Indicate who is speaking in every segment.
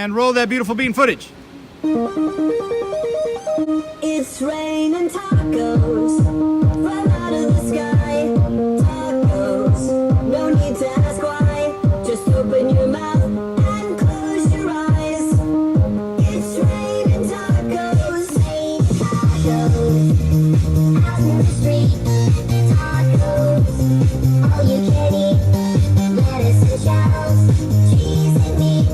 Speaker 1: And roll that beautiful bean footage.
Speaker 2: It's raining tacos right out of the sky. Tacos, no need to ask why. Just open your mouth and close your eyes. It's raining tacos. Tacos out in the street. Tacos, all you can eat. Lettuce and shells, cheese and meat.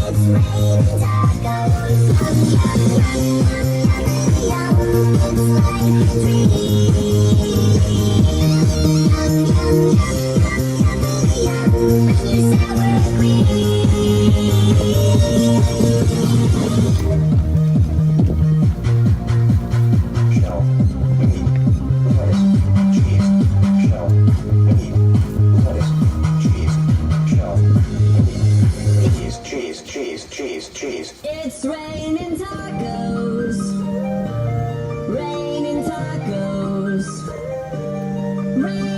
Speaker 2: It's raining tacos. Yum, yum, yum, yum, yum, yum. It's like a dream. Yum, yum, yum, yum, yum, yum. When you're sour cream.
Speaker 3: Shell, meat, lettuce, cheese, shell, meat, lettuce, cheese, shell, meat, cheese, cheese.
Speaker 2: It's raining tacos. Raining tacos. Raining